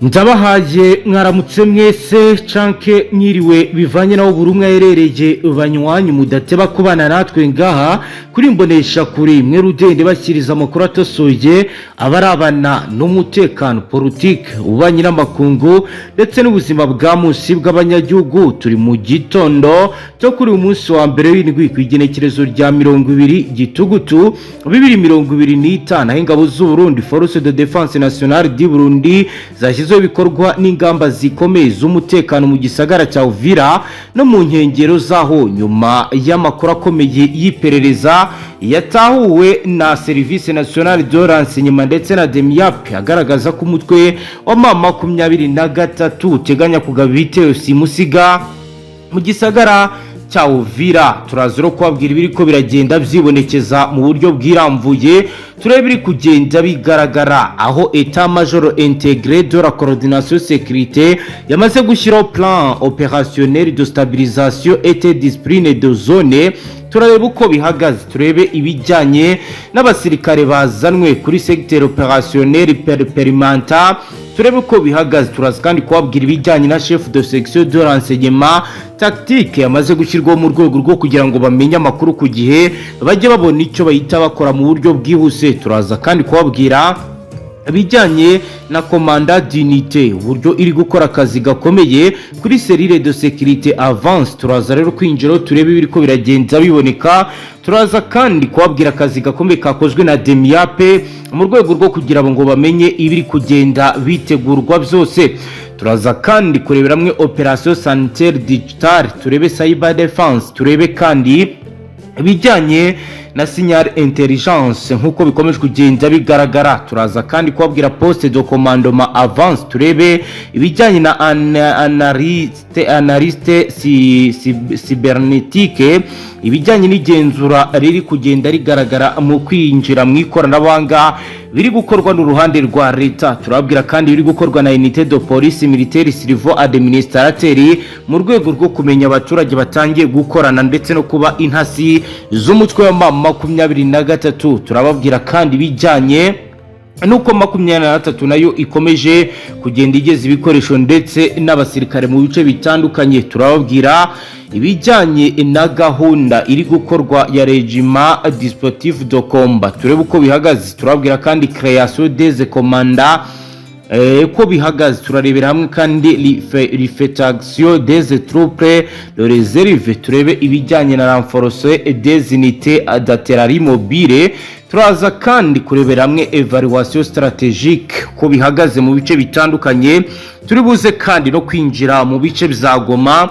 Ndabahaye mwaramutse mwese canke mwiriwe bivanye naho buri umwe aherereye banywanyi mudateba kubana natwe ngaha kuri mbonesha kuri mwe rudende bashyiriza amakuru atosoye abarabana n'umutekano politique ubanye n'amakungu ndetse n'ubuzima bwa munsi bw'abanyagihugu. Turi mu gitondo cyo kuri umunsi wa mbere w'indwi kwigenekerezo rya 20 gitugutu 2025 ingabo z'u Burundi Force de Défense Nationale du Burundi zashyize bikorwa n'ingamba zikomeye z'umutekano mu gisagara cya Uvira no mu nkengero zaho nyuma y'amakuru akomeye y'iperereza yatahuwe na Service National de Renseignement ndetse na DEMIAP agaragaza ko umutwe wa mama 23 uteganya kugaba ibitero simusiga mu gisagara cya Uvira. Turazero kubabwira ibiriko biragenda byibonekeza mu buryo bwiramvuye, turebe biri kugenda bigaragara aho État Major Intégré de la Coordination Sécurité yamaze gushyiraho plan opérationnel de stabilisation et de discipline de zone. Turareba uko bihagaze, turebe ibijyanye n'abasirikare bazanwe kuri secteur opérationnel périmenta, turebe uko bihagaze. Turaza kandi kubabwira ibijyanye na chef de section de renseignement tactique yamaze gushyirwaho mu rwego rwo kugira ngo bamenye amakuru ku gihe bajye babona icyo bahita bakora mu buryo bwihuse. Turaza kandi kubabwira bijyanye na commanda d'unité uburyo iri gukora akazi gakomeye kuri cellule de sécurité avance. Turaza rero kwinjira turebe biriko biragenda biboneka. Turaza kandi kubabwira akazi gakomeye kakozwe na DEMIAP mu rwego rwo kugira ngo bamenye ibiri kugenda bitegurwa byose. Turaza kandi kurebera hamwe opération sanitaire digitale, turebe cyber defense, turebe kandi bijyanye na signal intelligence nkuko bikomeje kugenda bigaragara. Turaza kandi kubabwira poste de commandement avance, turebe ibijyanye na analyste cybernétique, ibijyanye n'igenzura riri kugenda rigaragara mu kwinjira mu ikoranabuhanga biri gukorwa n'uruhande rwa leta. Turabwira kandi biri gukorwa na unité de police militaire civil administrateur mu rwego rwo kumenya abaturage batangiye gukorana ndetse no kuba intasi z'umutwe wa mama 23. Turababwira kandi bijyanye nuko 23 nayo ikomeje kugenda igeza ibikoresho ndetse n'abasirikare mu bice bitandukanye. Turababwira ibijyanye na gahunda iri gukorwa ya régiment dispositif de combat, turebe uko bihagaze. Turababwira kandi création des commandas ko bihagaze. Turarebera hamwe kandi l'effectuation des troupes de réserve, turebe ibijyanye na renforcer des unités d'artillerie mobile. Turaza kandi kurebera hamwe evaluation stratégique ko bihagaze mu bice bitandukanye. Turibuze kandi no kwinjira mu bice bizagoma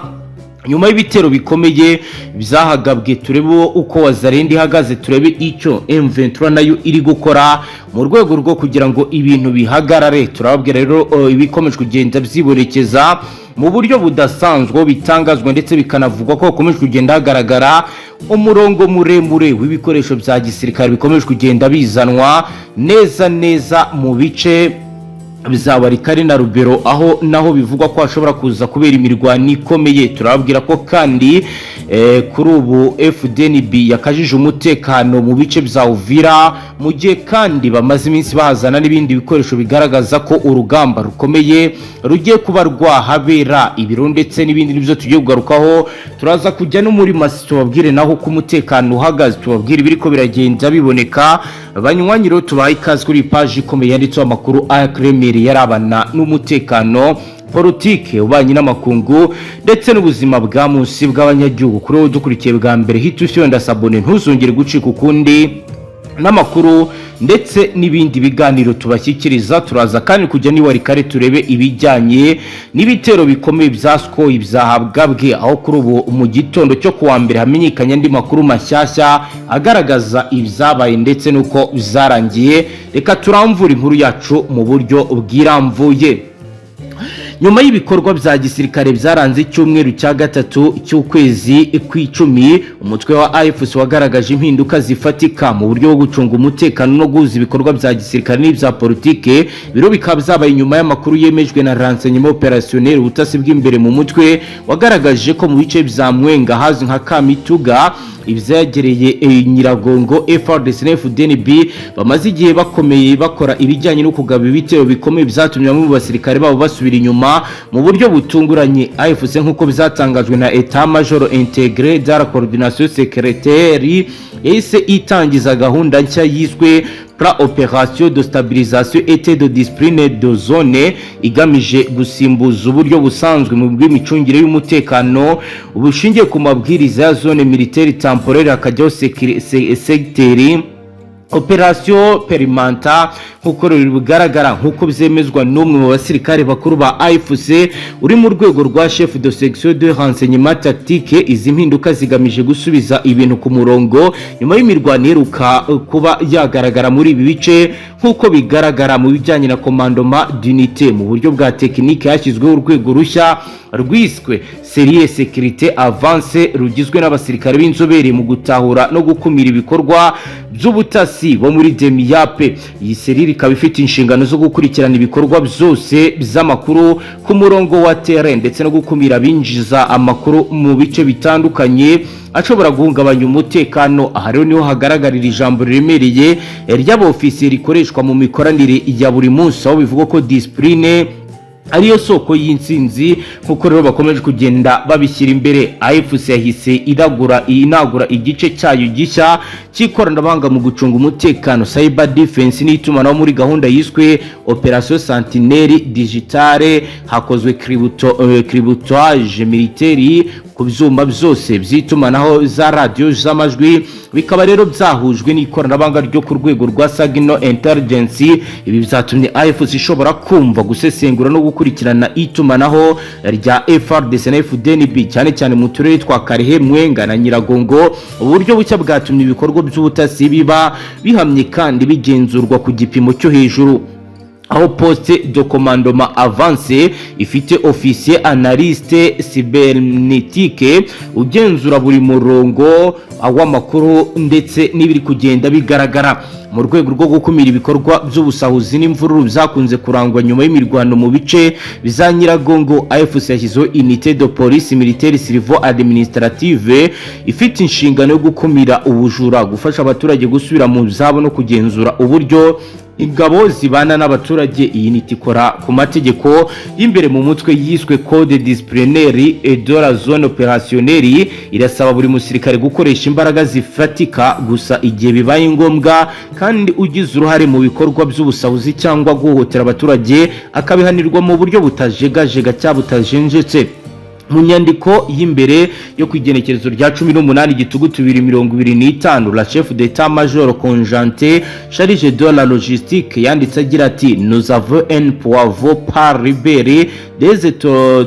nyuma y'ibitero bikomeye bizahagabwe. Turebe uko Wazalendo ihagaze, turebe icyo M23 nayo iri gukora mu rwego rwo kugira ngo ibintu bihagarare. Turababwira rero ibikomeje kugenda byibonekeza mu buryo budasanzwe bitangazwa ndetse bikanavugwa ko bakomeje kugenda hagaragara umurongo muremure w'ibikoresho bya gisirikare bikomeje kugenda bizanwa neza mu bice bizabarikari na Rubero, aho naho bivugwa ko hashobora kuza kubera imirwano ikomeye. Turababwira ko kandi kuri ubu Fdnb yakajije umutekano mu bice bya Uvira mu gihe kandi bamaze iminsi bahazana n'ibindi bikoresho bigaragaza ko urugamba rukomeye rugiye kuba rwahabera ibiro ndetse n'ibindi nibyo tugiye kugarukaho. Turaza kujya no muri masi tubabwire naho ko umutekano uhagaze, tubabwire ibiriko biragenda biboneka. Banywanyiro tubaye ikaze kuri page ikomeye yanditseho amakuru ayakremere yarabana n'umutekano politique ubanye n'amakungu ndetse n'ubuzima bwa munsi bw'abanyagihugu. Kuri wowe dukurikiye bwa mbere hita ushyonda sabone ntuzongere gucika ukundi n'amakuru ndetse n'ibindi biganiro tubashyikiriza. Turaza kandi kujya ni warikare turebe ibijyanye n'ibitero bikomeye byasko ibyahabwabwe, aho kuri ubu mu gitondo cyo kuwa mbere hamenyekanye andi makuru mashyashya agaragaza ibyabaye ndetse nuko bizarangiye. Reka turamvura inkuru yacu mu buryo bwiramvuye. nyuma y'ibikorwa bya gisirikare byaranze icyumweru cya gatatu cy'ukwezi kw'icumi, umutwe wa AFIS wagaragaje impinduka zifatika mu buryo bwo gucunga umutekano no guhuza ibikorwa bya gisirikare n'ibya politike. Biro bikaba byabaye nyuma y'amakuru yemejwe na renseignement opérationnel ubutasi bw'imbere mu mutwe wagaragaje ko mu bice bya Mwenga hazwi nka Kamituga ibyagereye Nyiragongo FARDC na Fdnb bamaze igihe bakomeye bakora ibijyanye no kugaba ibitero bikomeye byatumye bamwe mu basirikare babo basubira inyuma mu buryo butunguranye. AFC nk'uko bizatangajwe na État Major Intégré de la Coordination Sécuritaire yahise itangiza gahunda nshya yiswe Plan Opération de Stabilisation et de Discipline de Zone igamije gusimbuza uburyo busanzwe mu bw'imicungire y'umutekano ubushingiye ku mabwiriza ya zone militaire temporaire akajyaho secteur Operation Perimanta nk'uko bigaragara nk'uko byemezwa n'umwe mu basirikare bakuru ba AFC uri mu rwego rwa chef de section de renseignement tactique. Izi mpinduka zigamije gusubiza ibintu ku murongo nyuma y'imirwano iheruka kuba yagaragara muri ibi bice nk'uko bigaragara mu bijyanye na commandement d'unité. Mu buryo bwa tekinike hashyizweho urwego rushya rwiswe Serie Sécurité Avance rugizwe n'abasirikare b'inzobere mu gutahura no gukumira ibikorwa by'ubutasi bo muri Demiyape. Iyi seri ikaba ifite inshingano zo gukurikirana ibikorwa byose by'amakuru ku murongo wa terrain ndetse no gukumira binjiza amakuru mu bice bitandukanye ashobora guhungabanya umutekano. Aha rero niho hagaragarira ijambo riremereye ry'abofisiye rikoreshwa mu mikoranire ya buri munsi, aho bivuga ko discipline ariyo soko y'insinzi kuko rero bakomeje kugenda babishyira imbere. AFC yahise inagura igice cyayo gishya cy'ikoranabuhanga mu gucunga umutekano cyber defense n'itumanaho muri gahunda yiswe Operation Sentinelle Digitale. Hakozwe cryptage militaire ku byuma byose by'itumanaho za radio z'amajwi, bikaba rero byahujwe n'ikoranabuhanga ryo ku rwego rwa Signal Intelligence. Ibi byatumye AFC ishobora kumva gusesengura no gukurikirana itumanaho rya FARDC na Fdnb cyane cyane mu turere twa Karehe, Mwenga na Nyiragongo. Uburyo bucya bwatumye ibikorwa by'ubutasi biba bihamye kandi bigenzurwa ku gipimo cyo hejuru, aho poste de commandement avance ifite officier analyste cybernétique ugenzura buri murongo w'amakuru ndetse n'ibiri kugenda bigaragara mu rwego rwo gukumira ibikorwa by'ubusahuzi n'imvururu byakunze kurangwa nyuma y'imirwano mu bice biza Nyiragongo. AFC yashyizeho unité de police militaire civile administrative ifite inshingano yo gukumira ubujura, gufasha abaturage gusubira mu byabo no kugenzura uburyo ingabo zibana n'abaturage. Iyi niti ikora ku mategeko y'imbere mu mutwe yiswe Code disciplinaire et de la zone opérationnelle. Irasaba buri musirikare gukoresha imbaraga zifatika gusa igihe bibaye ngombwa, kandi ugize uruhare mu bikorwa by'ubusahuzi cyangwa guhohotera abaturage akabihanirwa mu buryo butajegajega cyangwa butajenjetse. Mu nyandiko y'imbere yo kwigenekerezo rya 18 Gitugutu 2025 la chef d'état major conjointe chargé de la logistique yanditse agira ati nous avons un poids par libérer des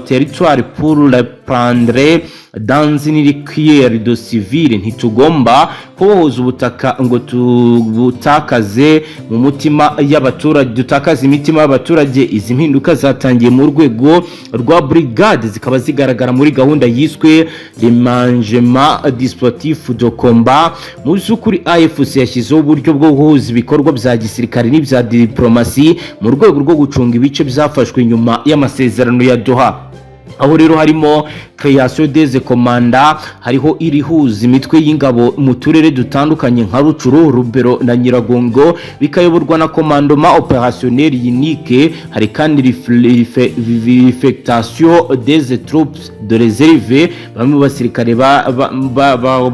territoires pour le prendre dans une requière de civile. Ntitugomba kubohoza ubutaka ngo tubutakaze mu mutima y'abaturage, dutakaza imitima y'abaturage. Izi mpinduka zatangiye mu rwego rwa brigade zikaba zigaragara muri gahunda yiswe remangement dispositif de combat. Mu by'ukuri AFC yashyizeho uburyo bwo guhuza ibikorwa bya gisirikare n'ibya diplomasi mu rwego rwo gucunga ibice byafashwe nyuma y'amasezerano ya Doha, aho rero harimo création des commandas, hariho irihuza imitwe y'ingabo mu turere dutandukanye nka Rucuru, Rubero na Nyiragongo, bikayoborwa na commandement opérationnel unique. Hari kandi vérification des troupes de réserve, bamwe basirikare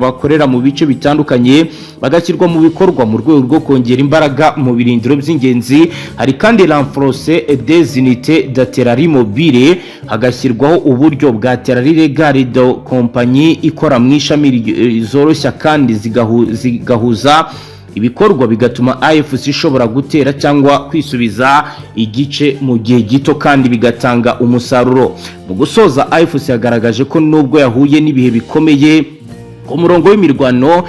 bakorera mu bice bitandukanye bagashyirwa mu bikorwa mu rwego rwo kongera imbaraga mu birindiro by'ingenzi. Hari kandi renforcer des unités d'artillerie mobile, hagashyirwaho uburyo bwa artillerie légale de compagnie ikora mu ishami zoroshya kandi zigahuza ibikorwa bigatuma AFC ishobora gutera cyangwa kwisubiza igice mu gihe gito kandi bigatanga umusaruro. Mu gusoza AFC yagaragaje ko nubwo yahuye n'ibihe bikomeye umurongo w'imirwano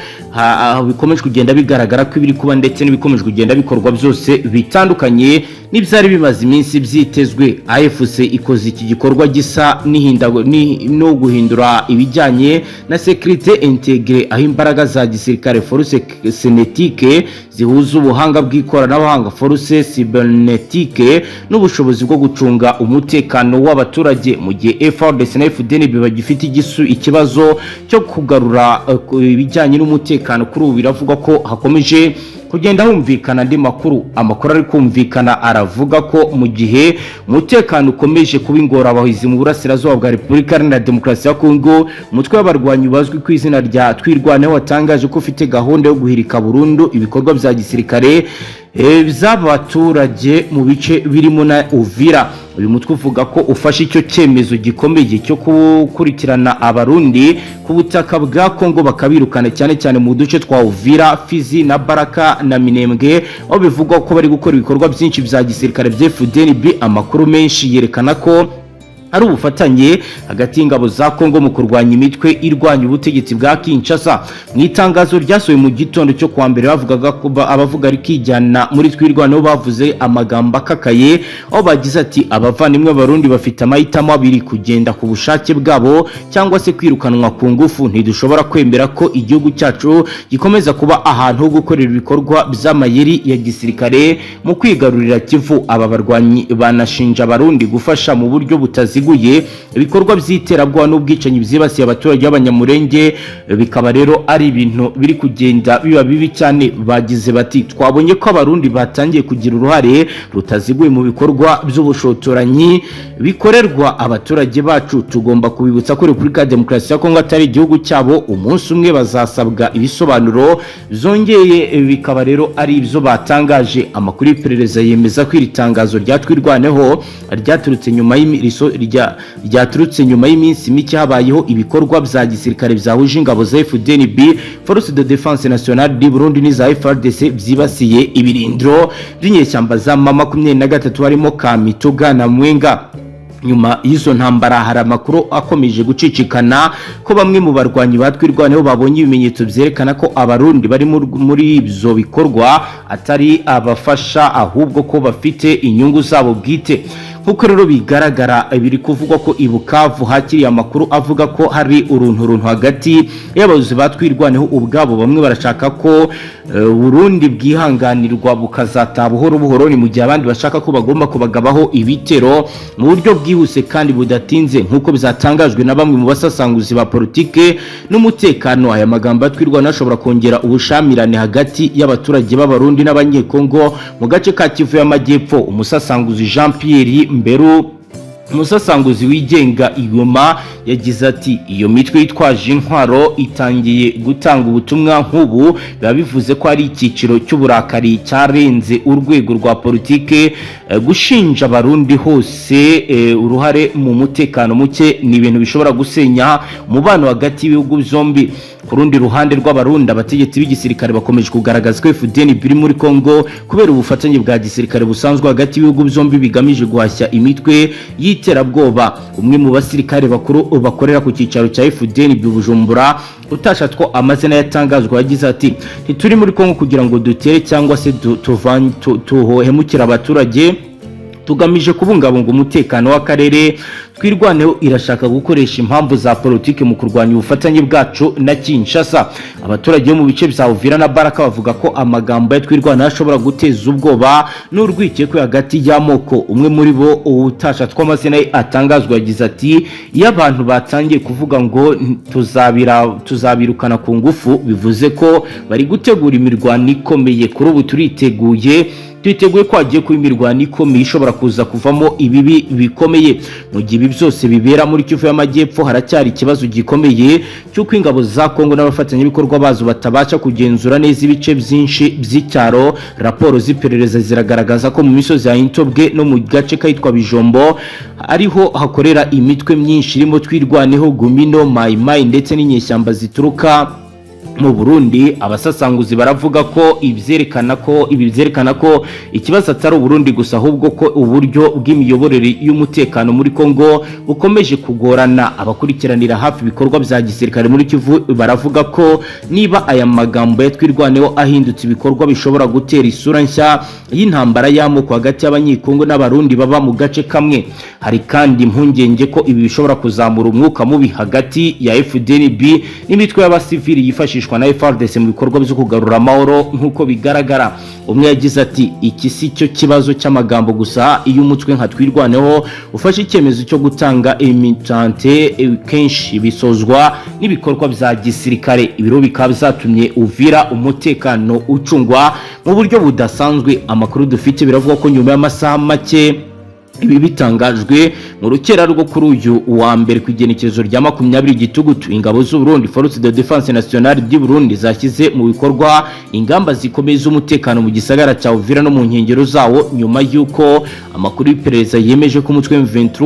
bikomeje kugenda bigaragara ko ibiri kuba ndetse n'ibikomeje kugenda bikorwa byose bitandukanye n'ibyari bimaze iminsi byitezwe. AFC ikoze iki gikorwa gisa no guhindura ibijyanye na sécurité intégrée, aho imbaraga za gisirikare force cinétique zihuza ubuhanga bw'ikoranabuhanga force cybernétique n'ubushobozi bwo gucunga umutekano w'abaturage, mu gihe FARDC na Fdnb bagifite ikibazo cyo kugarura ibijyanye n'umutekano. Kuri ubu biravuga ko hakomeje kugenda humvikana andi makuru. Amakuru ari kumvikana aravuga ko mu gihe umutekano ukomeje kuba ingorabahizi mu burasirazuba bwa Repubulika Iharanira Demokarasi ya Kongo, umutwe w'abarwanyi bazwi ku izina rya Twirwaneho watangaje ko ufite gahunda yo guhirika burundu ibikorwa bya gisirikare by'abaturage mu bice birimo na Uvira. Uyu mutwe uvuga ko ufashe icyo cyemezo gikomeye cyo gukurikirana abarundi ku butaka bwa Kongo bakabirukana cyane cyane mu duce twa Uvira, Fizi na Baraka na Minembwe, aho bivugwa ko bari gukora ibikorwa byinshi bya gisirikare bya Fdnb. Amakuru menshi yerekana ko ari ubufatanye hagati y'ingabo za Kongo mu kurwanya imitwe irwanya ubutegetsi bwa Kinshasa. Mu itangazo ryasohoye mu gitondo cyo kwa mbere bavugaga ko abavuga ari kijyana muri Twirwaneho bavuze amagambo akakaye, aho bagize ati abavandimwe Barundi bafite amahitamo abiri: kugenda ku bushake bwabo cyangwa se kwirukanwa ku ngufu. Ntidushobora kwemera ko igihugu cyacu gikomeza kuba ahantu ho gukorera ibikorwa by'amayeri ya gisirikare mu kwigarurira Kivu. Aba barwanyi banashinja Barundi gufasha mu buryo butazi ibikorwa by'iterabwoba n'ubwicanyi byibasiye abaturage b'abanyamurenge, bikaba rero ari ibintu biri kugenda biba bibi cyane. Bagize bati twabonye ko abarundi batangiye kugira uruhare rutaziguye mu bikorwa by'ubushotoranyi bikorerwa abaturage bacu. Tugomba kubibutsa ko Repubulika ya Demokarasi ya Kongo atari igihugu cyabo. Umunsi umwe bazasabwa ibisobanuro zongeye, bikaba rero ari ibyo batangaje. Amakuru y'iperereza yemeza ko iri tangazo rya Twirwaneho ryaturutse nyuma y'iminsi mike habayeho ibikorwa bya gisirikare byahuje ingabo za Fdnb, Force de Défense Nationale du Burundi n'iza FARDC byibasiye ibirindiro by'inyeshyamba za M23 harimo Kamituga na Mwenga. Nyuma y'izo ntambara hari amakuru akomeje gucicikana ko bamwe mu barwanyi batwirwaneho babonye ibimenyetso byerekana ko abarundi bari muri ibyo bikorwa atari abafasha, ahubwo ko bafite inyungu zabo bwite. Kuko rero bigaragara biri kuvugwa ko ibukavu hakiriye amakuru avuga ko hari uruntu hagati y'abayobozi batwirwaneho ubwabo. Bamwe barashaka ko Burundi bwihanganirwa bukazata buhoro ni mu gihe abandi bashaka ko bagomba kubagabaho ibitero mu buryo bwihuse kandi budatinze, nkuko bizatangajwe na bamwe mu basasanguzi ba politike n'umutekano. Aya magambo atwirwaneho ashobora kongera ubushamirane hagati y'abaturage b'abarundi n'abanyekongo mu gace ka Kivu y'Amajyepfo. Umusasanguzi Jean Pierre Mbere, umusasanguzi wigenga Igoma, yagize ati iyo mitwe yitwaje intwaro itangiye gutanga ubutumwa nk'ubu, biba bivuze ko ari icyiciro cy'uburakari cyarenze urwego rwa politike. Gushinja abarundi hose uruhare mu mutekano muke ni ibintu bishobora gusenya umubano hagati y'ibihugu byombi. Ku rundi ruhande rw'abarundi, abategetsi b'igisirikare bakomeje kugaragaza ko Fdnb biri muri Kongo kubera ubufatanye bwa gisirikare busanzwe hagati y'ibihugu byombi bigamije guhashya imitwe y'iterabwoba. Umwe mu basirikare bakuru bakorera ku cyicaro cya Fdnb Bujumbura utashatwa amazina yatangazwa yagize ati ntituri muri Kongo kugira ngo dutere cyangwa se tuhohemukira abaturage, tugamije kubungabunga umutekano w'akarere. Twirwaneho irashaka gukoresha impamvu za politike mu kurwanya ubufatanye bwacu na Kinshasa. Abaturage bo mu bice bya Uvira na Baraka bavuga ko amagambo ya Twirwaneho ashobora guteza ubwoba n'urwikekwe hagati y'amoko. Umwe muri bo utashatwa amazina atangazwa yagize ati iyo abantu batangiye kuvuga ngo tuzabirukana ku ngufu, bivuze ko bari gutegura imirwano ikomeye. Kuri ubu twiteguye ko hagiye kuba imirwano ikomeye ishobora kuza kuvamo ibibi bikomeye. Mu gihe ibi byose bibera muri Kivu y'Amajyepfo, haracyari ikibazo gikomeye cy'uko ingabo za Kongo n'abafatanyabikorwa bazo batabasha kugenzura neza ibice byinshi by'icyaro. Raporo z'iperereza ziragaragaza ko mu misozi ya Intobwe no mu gace kitwa Bijombo ariho hakorera imitwe myinshi irimo Twirwaneho, Gumino, Mai Mai ndetse n'inyeshyamba zituruka mu Burundi. Abasasanguzi baravuga ko ibyerekana ko ikibazo atari Burundi gusa ahubwo ko uburyo bw'imiyoborere y'umutekano muri Kongo bukomeje kugorana. Abakurikiranira hafi ibikorwa bya gisirikare muri Kivu baravuga ko niba aya magambo yatwirwaneho ahindutse ibikorwa bishobora gutera isura nshya y'intambara y'amoko hagati y'abanyikongo n'abarundi baba mu gace kamwe. Hari kandi impungenge ko ibi bishobora kuzamura umwuka mubi hagati ya Fdnb n'imitwe y'abasivili yifashishwa na FARDC mu bikorwa byo kugarura amahoro nk'uko bigaragara. Umwe yagize ati iki si cyo kibazo cy'amagambo gusa, iyo umutwe nka twirwaneho ufashe icyemezo cyo gutanga imitante kenshi bisozwa n'ibikorwa bya gisirikare. Ibiro bikaba byatumye Uvira umutekano ucungwa mu buryo budasanzwe. Amakuru dufite biravuga ko nyuma y'amasaha make ibi bitangajwe mu rukera rwo kuri uyu wa mbere ku igenekerezo rya 20 Gitugutu, ingabo z'u Burundi Force de Défense Nationale du Burundi zashyize mu bikorwa ingamba zikomeye z'umutekano mu gisagara cya Uvira no mu nkengero zawo, nyuma y'uko amakuru y'iperereza yemeje ko umutwe M23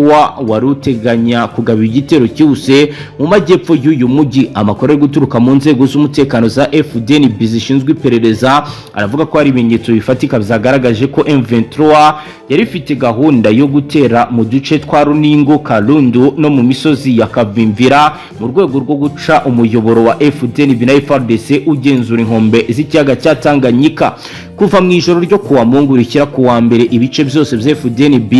wari uteganya kugaba igitero cyose mu majyepfo y'uyu mujyi. Amakuru ari guturuka mu nzego z'umutekano za Fdnb zishinzwe iperereza aravuga ko hari ibimenyetso bifatika byagaragaje ko M23 yari ifite gahunda yo gutera mu duce twa Runingo, Kalundu no mu misozi ya Kavimvira mu rwego rwo guca umuyoboro wa Fdnb na FARDC ugenzura inkombe z'ikiyaga cya Tanganyika. Kuva mu ijoro ryo kuwa Mungu rikira kuwa mbere, ibice byose bya Fdnb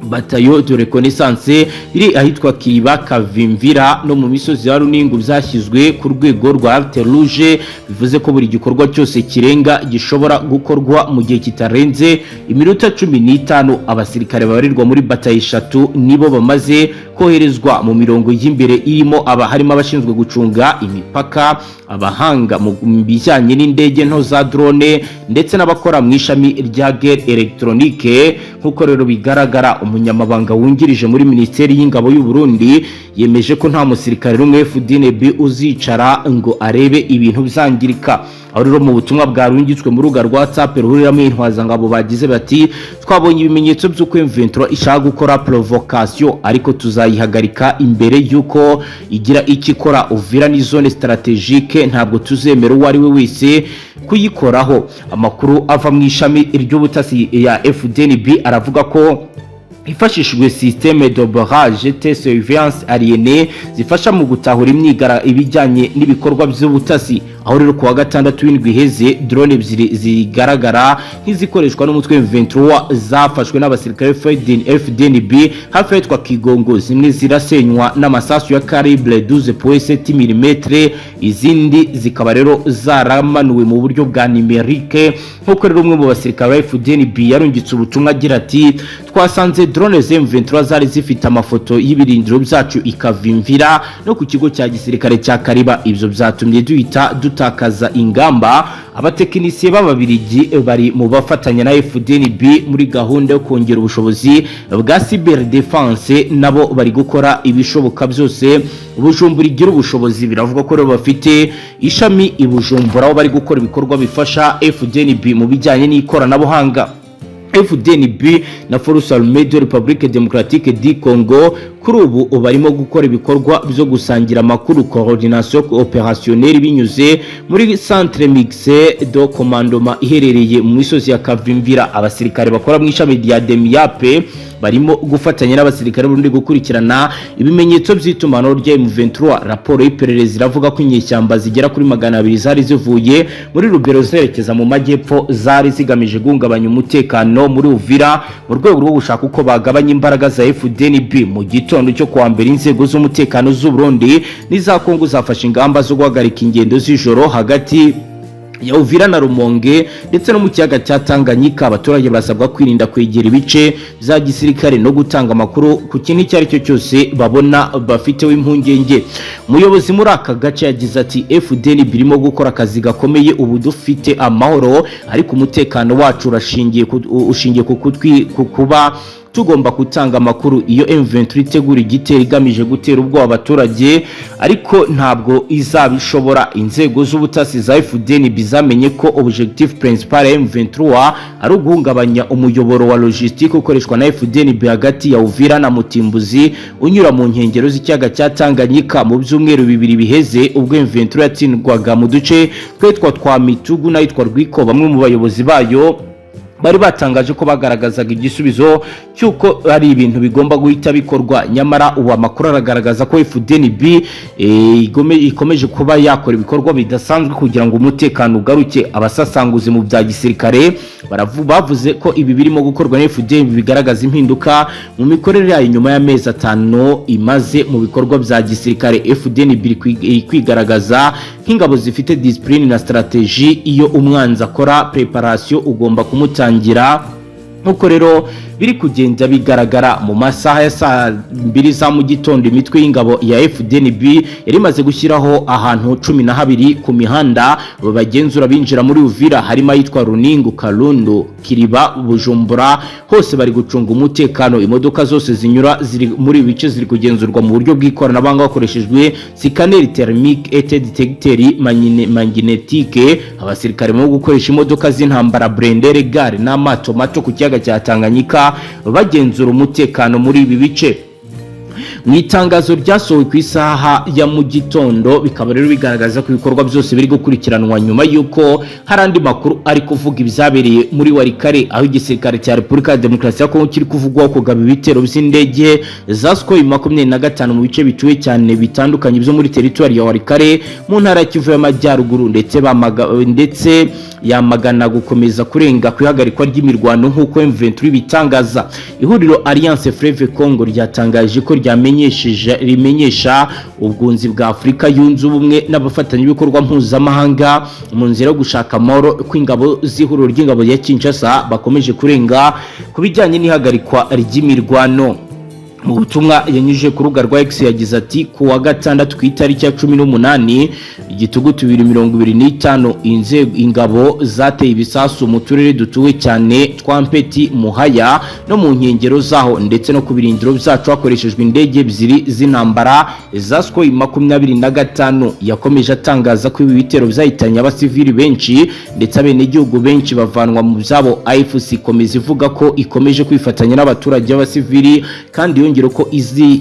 batayo de reconnaissance biri ahitwa Kiba, Kavimvira no mu misozi ya Runingo byashyizwe ku rwego rwa Alerte Rouge, bivuze ko buri gikorwa cyose kirenga gishobora gukorwa mu gihe kitarenze iminota 15. Abasirikare babarirwa muri batayo 3 nibo bamaze koherezwa mu mirongo y'imbere irimo harimo abashinzwe gucunga imipaka, abahanga mu bijyanye n'indege nto za drone ndetse n'abakora mu ishami rya guerre electronique. Nkuko rero bigaragara, umunyamabanga wungirije muri Minisiteri y'Ingabo y'u Burundi yemeje ko nta musirikare n'umwe Fdnb uzicara ngo arebe ibintu byangirika. Aho rero mu butumwa bwarungitswe mu ruga rwa WhatsApp ruhuriramo intwazangabo bagize bati twabonye ibimenyetso by'uko M23 ishaka gukora provocation ariko tuzayihagarika imbere y'uko igira ikikora. Uvira ni zone strategique, ntabwo tuzemera uwo ari we wese kuyikoraho. Amakuru ava mu ishami ry'ubutasi ya Fdnb aravuga ko hifashishijwe systeme de barrage de surveillance aérienne zifasha mu gutahura ibijyanye n'ibikorwa by'ubutasi. Aho rero kuwa gatandatu w'indwi heze drone ebyiri zigaragara nk'izikoreshwa n'umutwe M23 zafashwe n'abasirikare Fdnb hafi y'itwa Kigongo. Zimwe zirasenywa n'amasasu ya calibre 12.7 mm, izindi zikaba rero zaramanuwe mu buryo bwa numerique. Nkuko rero umwe mu basirikare Fdnb yarungitse ubutumwa agira ati twasanze drone M23 zari zifite amafoto y'ibirindiro byacu ikavimvira no ku kigo cya gisirikare cya Kariba. Ibyo byatumye dutakaza ingamba. Abatekinisiye b'Ababiligi bari mu bafatanya na Fdnb muri gahunda yo kongera ubushobozi bwa cyber defense, nabo bari gukora ibishoboka byose Bujumbura igira ubushobozi. Biravuga ko rero bafite ishami i Bujumbura aho bari gukora ibikorwa bifasha Fdnb mu bijyanye n'ikoranabuhanga. Fdnb na Force Armée de République Démocratique du Congo kuri ubu barimo gukora ibikorwa byo gusangira amakuru, coordination opérationnelle binyuze muri centre mixé de commandement iherereye mu misozi ya Kavimvira. Abasirikare bakora mu ishami rya Demiape barimo gufatanya n'abasirikare Burundi gukurikirana ibimenyetso by'itumanaho rya M23. Raporo y'iperereza iravuga ko inyeshyamba zigera kuri 200 zari zivuye muri Rubero zerekeza mu majyepfo zari zigamije guhungabanya umutekano muri Uvira mu rwego rwo gushaka uko bagabanya imbaraga za Fdnb. Mu gitondo cyo kuwa mbere, inzego z'umutekano z'u Burundi n'iza Kongo zafashe ingamba zo guhagarika ingendo z'ijoro hagati ya Uvira na Rumonge ndetse no mu kiyaga cya Tanganyika. Abaturage barasabwa kwirinda kwegera ibice bya gisirikare no gutanga amakuru ku kintu icyo ari cyo cyose babona bafiteho impungenge. Umuyobozi muri aka gace yagize ati Fdnb irimo gukora akazi gakomeye, ubu dufite amahoro ariko umutekano wacu ushingiye ku kuba tugomba gutanga amakuru iyo M23 itegura igitero igamije gutera ubwoba abaturage, ariko ntabwo izabishobora. Inzego z'ubutasi za Fdnb zamenye ko objectif principal ya M23 ari uguhungabanya umuyoboro wa logistique ukoreshwa na Fdnb hagati ya Uvira na Mutimbuzi unyura mu nkengero z'ikiyaga cya Tanganyika. Mu byumweru bibiri biheze ubwo M23 yatsindwaga mu duce twitwa twa Mitugu n'ayitwa Rwiko, bamwe mu bayobozi bayo bari batangaje ko bagaragazaga igisubizo cyuko ari ibintu bigomba guhita bikorwa. Nyamara ubu amakuru aragaragaza ko Fdnb ikomeje kuba yakora ibikorwa bidasanzwe kugira ngo umutekano ugaruke. Abasasanguzi mu bya gisirikare bavuze ko ibi birimo gukorwa na Fdnb bigaragaza impinduka mu mikorere yayo nyuma y'amezi 5 imaze mu bikorwa bya gisirikare. Fdnb kwigaragaza nk'ingabo zifite discipline na strategy. Iyo umwanzi akora preparation ugomba kumutangira. Nkuko rero biri kugenda bigaragara mu masaha ya saa 2 za mu gitondo, imitwe y'ingabo ya Fdnb yari imaze gushyiraho ahantu 12 ku mihanda bagenzura binjira muri Uvira, harimo ayitwa Runingu, Kalundu, Kiriba, Bujumbura. Hose bari gucunga umutekano. Imodoka zose zinyura ziri muri bice ziri kugenzurwa mu buryo bw'ikoranabuhanga hakoreshejwe scanner thermique et detecteur magnétique. Abasirikare mu gukoresha imodoka z'intambara blindé gare n'amato mato ku kiyaga cya Tanganyika bagenzura umutekano muri ibi bice. Mu itangazo ryasohowe ku isaha ya mu gitondo bikaba rero bigaragaza ko ibikorwa byose biri gukurikiranwa nyuma yuko hari andi makuru ari kuvuga ibyabereye muri Warikare, aho igisirikare cya Repubulika ya Demokarasi ya Kongo kiri kuvugwaho kugaba ibitero by'indege za Sukhoi 25 mu bice bituwe cyane bitandukanye byo muri territoire ya Warikare mu ntara ya Kivu y'Amajyaruguru, ndetse yamagana gukomeza kurenga kwihagarikwa ry'imirwano nk'uko M23 bitangaza. Ihuriro Alliance Fleuve Congo ryatangaje ko rimenyesha ubwunzi bwa Afrika yunze ubumwe n'abafatanyabikorwa mpuzamahanga mu nzira yo gushaka amahoro kw'ingabo z'ihuriro ry'ingabo ya Kinshasa bakomeje kurenga kubijyanye n'ihagarikwa ry'imirwano. Mu butumwa yanyuje ku rubuga rwa X yagize ati ku wa gatandatu ku itariki ya 18 igitugutu 2025 ingabo zateye ibisasu mu turere dutuwe cyane twa Mpeti, Muhaya no mu nkengero zaho, ndetse no ku birindiro byacu hakoreshejwe indege ebyiri z'intambara za Sukhoi 25. Yakomeje atangaza ko ibi bitero byahitanye abasivili benshi ndetse abenegihugu benshi bavanwa mu byabo. AFC ikomeza ivuga ko ikomeje kwifatanya n'abaturage b'abasivili kandi yongera ko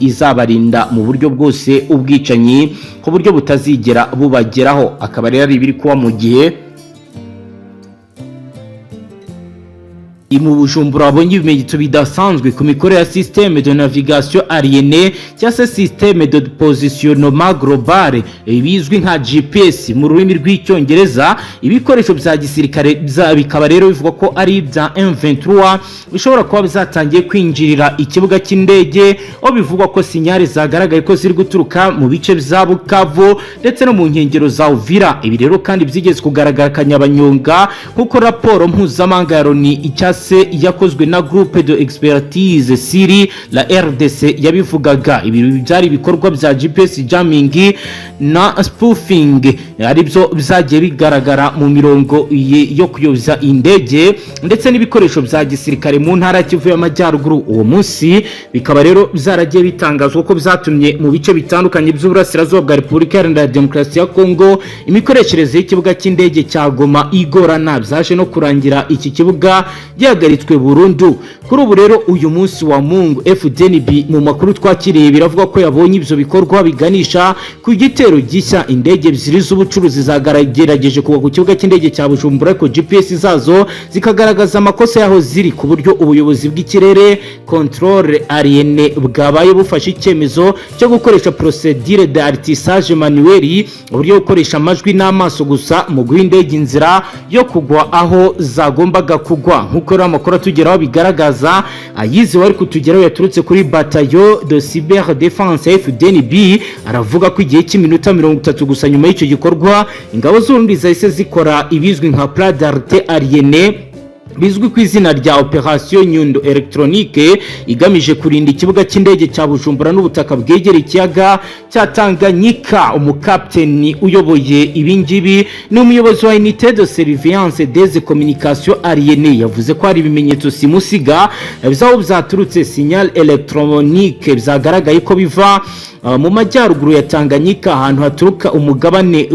izabarinda mu buryo bwose ubwicanyi ku buryo butazigera bubageraho. Akaba rero ari biri kuba mu gihe mu Bujumbura abonye ibimenyetso bidasanzwe ku mikorere ya système de navigation aérienne cyangwa se système de positionnement global bizwi nka GPS mu rurimi rw'icyongereza. Ibikoresho bya gisirikare bikaba rero bivuga ko ari ibya M23 bishobora kuba bizatangiye kwinjirira ikibuga cy'indege, aho bivugwa ko sinyari zagaragaye ko ziri guturuka mu bice bya Bukavu ndetse no mu nkengero za Uvira. Ibi rero kandi byigeze kugaragara Kanyabanyonga kuko raporo mpuzamahanga ya Loni icyase yakozwe na groupe de expertise Siri la RDC yabivugaga. Ibi byari ibikorwa bya GPS jamming na spoofing aribyo byagiye bigaragara mu mirongo yo kuyoza indege ndetse n'ibikoresho bya gisirikare mu ntara ya Kivu y'Amajyaruguru. Uwo munsi bikaba rero byaragiye bitangazwa ko byatumye mu bice bitandukanye by'uburasirazuba bwa Repubulika Iharanira Demokarasi ya Kongo imikoreshereze y'ikibuga cy'indege cya Goma igorana. Byaje no kurangira iki kibuga gihagaritswe burundu. Kuri ubu rero uyu munsi wa Mungu Fdnb mu makuru twakiriye biravuga ko yabonye ibyo bikorwa biganisha ku gitero gishya. Indege ebyiri z'ubucuruzi zagerageje kuva ku kibuga cy'indege cya Bujumbura ko GPS zazo zikagaragaza amakosa yaho ziri, ku buryo ubuyobozi bw'ikirere contrôle aérienne bwabaye bufashe icyemezo cyo gukoresha procédure d'artissage manuel, uburyo gukoresha amajwi n'amaso gusa mu guha indege inzira yo kugwa aho zagombaga kugwa. Nkuko rero amakuru atugeraho bigaragaza, ayize wari kutugeraho yaturutse kuri bataillon de cyber défense Fdnb aravuga ko igihe cy'iminota 30 gusa nyuma y'icyo gikorwa ingabo z'Urundi zahise zikora ibizwi nka plan d'arrêt aérienne bizwi ku izina rya operation Nyundo electronique igamije kurinda ikibuga cy'indege cya Bujumbura n'ubutaka bwegereye ikiyaga cya Tanganyika. Umukapiteni uyoboye ibingibi ni umuyobozi wa unité de surveillance des communications aériennes, yavuze ko hari ibimenyetso simusiga bizaho byaturutse signal electronique byagaragaye ko biva mu majyaruguru ya Tanganyika ahantu haturuka umugabane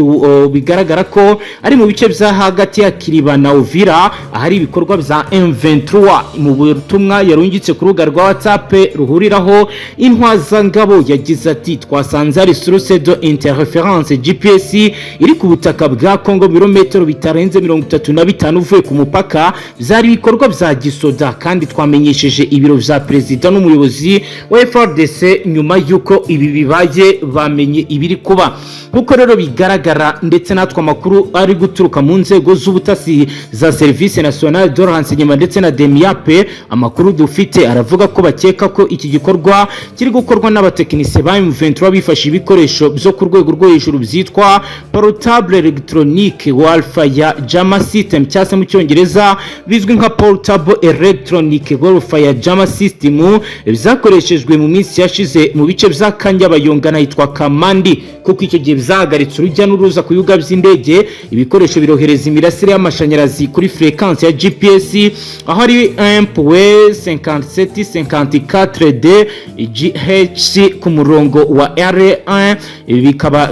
bigaragara ko ari mu bice bya hagati ya Kiriba na Uvira ahari ibikorwa bya M23. Mu butumwa yarungitse ku rubuga rwa WhatsApp ruhuriraho intwazangabo yagize ati twasanze ari source de interference GPS iri ku butaka bwa Kongo birometero bitarenze 35 uvuye ku mupaka, byari ibikorwa bya gisoda kandi twamenyesheje ibiro vya president n'umuyobozi wa FDC nyuma yuko ibi bibaye bamenye ibiri kuba. Kuko rero bigaragara ndetse natwe amakuru ari guturuka mu nzego z'ubutasi za Service National de Renseignement ndetse na DEMIAP, amakuru dufite aravuga ko bakeka ko iki gikorwa kiri gukorwa n'abatekinisiye ba M23 bifashe ibikoresho byo ku rwego rwo hejuru byitwa portable electronique warfare jammer system cyase mu cyongereza bizwi nka portable electronic warfare jammer system, byakoreshejwe mu minsi yashize mu bice bya Kanyabayonga yitwa Kamandi, kuko icyo gihe byahagaritse urujya n'uruza ku bibuga by'indege. Ibikoresho birohereza imirasire y'amashanyarazi kuri fréquence ya GPS aho ari 1.5754D GHz ku murongo wa LE20, bikaba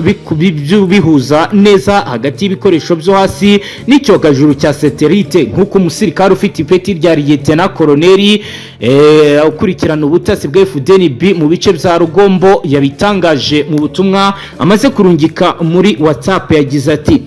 bihuza neza hagati y'ibikoresho byo hasi n'icyogajuru cya satellite, nk'uko umusirikare ufite ipeti rya Lieutenant Colonel ukurikirana ubutasi bwa Fdnb mu bice bya Rugombo yabitangaje mu butumwa amaze kurungika muri WhatsApp. Yagize ati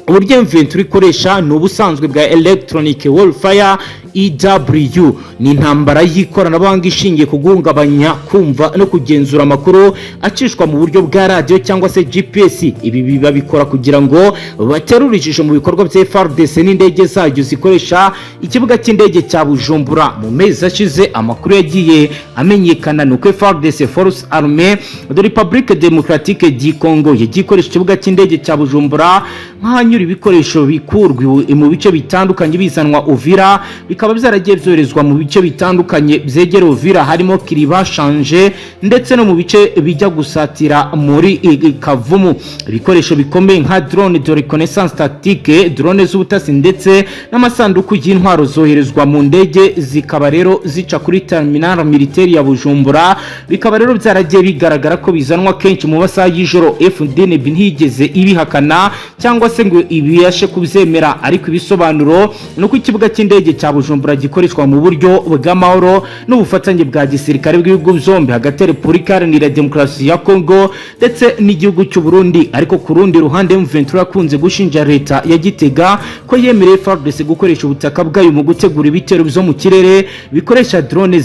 uburyo M23 ikoresha ni ubusanzwe bwa electronic warfare EW, ni intambara y'ikoranabuhanga ishingiye ku guhungabanya, kumva no kugenzura amakuru acishwa mu buryo bwa radio cyangwa se GPS. Ibi biba bikora kugira ngo baterurishije mu bikorwa bya FARDC n'indege zayo zikoresha ikibuga cy'indege cya Bujumbura. Mu mezi ashize amakuru yagiye amenyekana nuko FARDC Force Armée de République Démocratique du Congo yagikoresha ikibuga cy'indege cya Bujumbura nk'ahanyura ibikoresho bikurwa mu bice bitandukanye bizanwa Uvira, bikaba byaragiye byoherezwa mu bice bitandukanye byegera Uvira harimo Kiriba Shanje ndetse no mu bice bijya gusatira muri Kavumu. Ibikoresho bikomeye nka drone de reconnaissance tactique, drone z'ubutasi ndetse n'amasanduku y'intwaro zoherezwa mu ndege zikaba rero zica kuri terminal militaire ya Bujumbura, bikaba rero byaragiye bigaragara ko bizanwa kenshi mu masaha y'ijoro. Fdnb ntiyigeze ibihakana cyangwa se ngo ibiyashe kubyemera, ariko ibisobanuro nuko ikibuga cy'indege cya Bujumbura gikoreshwa mu buryo bw'amahoro n'ubufatanye bwa gisirikare bw'ibihugu byombi hagati ya Repubulika Iharanira Demokarasi ya Kongo ndetse n'igihugu cy'u Burundi. Ariko ku rundi ruhande M23 yakunze gushinja leta ya Gitega ko yemereye FARDC gukoresha ubutaka bwayo mu gutegura ibitero byo mu kirere bikoresha drone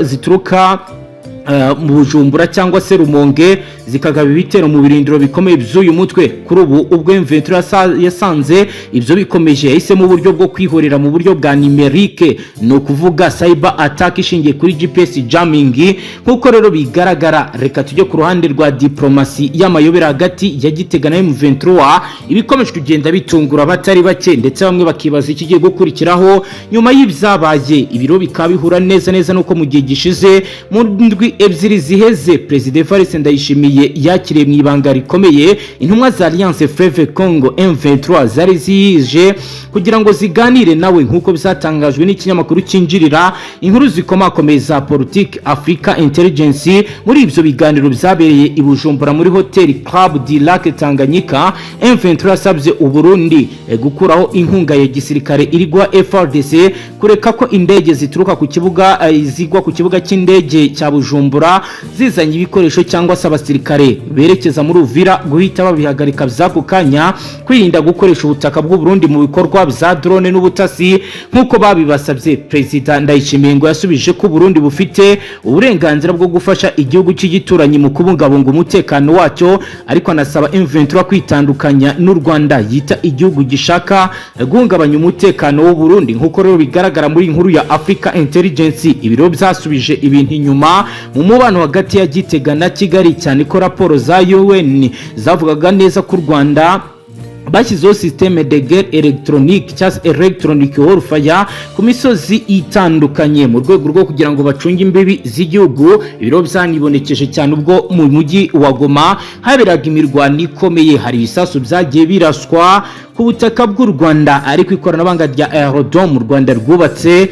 zituruka mu Bujumbura cyangwa se Rumonge zikagaba ibitero mu birindiro bikomeye by'uyu mutwe. Kuri ubu ubwo M23 yasanze ibyo bikomeje yahise mu buryo bwo kwihorera mu buryo bwa numerique, no kuvuga cyber attack ishingiye kuri GPS jamming. Nkuko rero bigaragara, reka tujye ku ruhande rwa diplomasi y'amayobera hagati ya Gitega na M23. Ibikomeje kugenda bitungura batari bake ndetse bamwe bakibaza ikigiye gukurikiraho nyuma y'ibyabaye. Ibiro bikaba bihura neza nuko mu gihe gishize mu ndwi ebyiri ziheze President Evariste Ndayishimiye yakiriye mu ibanga rikomeye intumwa za Alliance Fleuve Congo M23 zari zije kugira ngo ziganire nawe, nkuko byatangajwe n'ikinyamakuru cyinjirira inkuru zikomakomeye za Politique Africa Intelligence. Muri ibyo biganiro byabereye i Bujumbura muri Hotel Club du Lac Tanganyika, M23 yasabye u Burundi gukuraho inkunga ya gisirikare irigwa FARDC, kureka ko indege zituruka ku kibuga zigwa ku kibuga cy'indege cya Bujumbura zizanye ibikoresho cyangwa se abasirikare berekeza muri Uvira guhita babihagarika by'ako kanya, kwirinda gukoresha ubutaka bw'u Burundi mu bikorwa bya drone n'ubutasi nkuko babibasabye. President Ndayishimiye ngo yasubije ko Burundi bufite uburenganzira bwo gufasha igihugu cy'igituranyi mu kubungabunga umutekano wacyo, ariko anasaba M23 kwitandukanya n'u Rwanda yita igihugu gishaka guhungabanya umutekano w'u Burundi. Nkuko rero bigaragara muri inkuru ya Africa Intelligence, ibiro byasubije ibintu inyuma mu mubano hagati ya Gitega na Kigali, cyane ko raporo za UN zavugaga neza ko u Rwanda bashyizeho systeme de guerre électronique cyangwa electronic warfare ku misozi itandukanye mu rwego rwo kugira ngo bacunge imbibi z'igihugu. Ibiro byanibonekeje cyane ubwo mu mujyi wa Goma haberaga imirwano ikomeye, hari ibisasu byagiye biraswa ku butaka bw'u Rwanda, ariko ikoranabuhanga rya aerodrome mu Rwanda rwubatse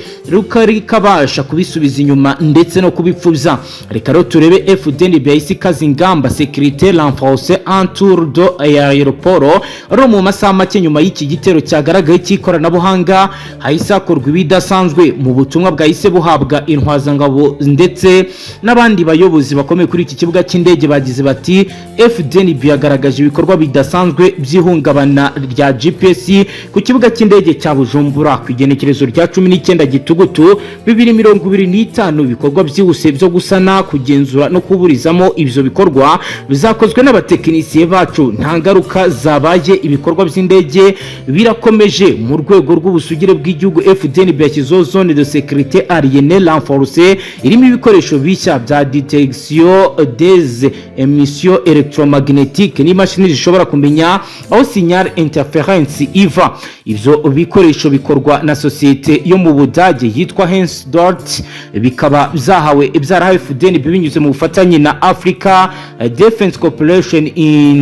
rikabasha kubisubiza inyuma ndetse no kubipfuza. Reka rero turebe Fdnb yahise ikaza ingamba sécurité renforcée autour de l'aéroport. Mu masaha make nyuma y'iki gitero cyagaragaye cy'ikoranabuhanga hahise hakorwa ibidasanzwe mu butumwa bwahise buhabwa intwazangabo ndetse n'abandi bayobozi bakomeye kuri iki kibuga cy'indege. Bagize bati Fdnb yagaragaje ibikorwa bidasanzwe by'ihungabana rya GPS ku kibuga cy'indege cya Bujumbura ku igenekerezo rya 19 Gitugutu 2025. Ibikorwa byihuse byo gusana, kugenzura no kuburizamo ibyo bikorwa bizakozwe n'abatekinisiye bacu. Nta ngaruka zabaye, ibikorwa by'indege birakomeje mu rwego rw'ubusugire bw'igihugu. Fdnb yashyizeho zone de sécurité aérienne renforcée irimo ibikoresho bishya bya détection des émissions électromagnétiques n'imashini zishobora kumenya aho signal interference iva. Ibyo bikoresho bikorwa na societe yo mu Budage yitwa Hensdort, bikaba byarahawe Fdnb binyuze mu bufatanye na Africa Defense Cooperation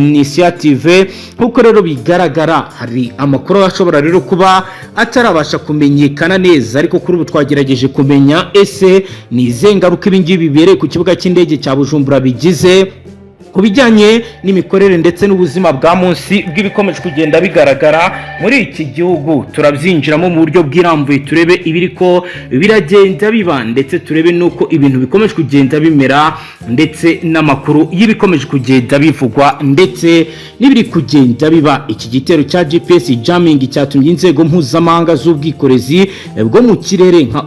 Initiative. Nkuko rero bigaragara hari amakuru ashobora rero kuba atarabasha kumenyekana neza, ariko kuri ubu twagerageje kumenya ese ni izengaruka ibingibi bibereye ku kibuga cy'indege cya Bujumbura bigize kubijyanye n'imikorere ndetse n'ubuzima bwa munsi bw'ibikomeje kugenda bigaragara muri iki gihugu. Turabyinjiramo mu buryo bw'irambuye turebe ibiriko biragenda biba ndetse turebe nuko ibintu bikomeje kugenda bimera ndetse n'amakuru y'ibikomeje kugenda bivugwa ndetse n'ibiri kugenda biba. Iki gitero cya GPS jamming cyatumye inzego mpuzamahanga z'ubwikorezi bwo mu kirere nka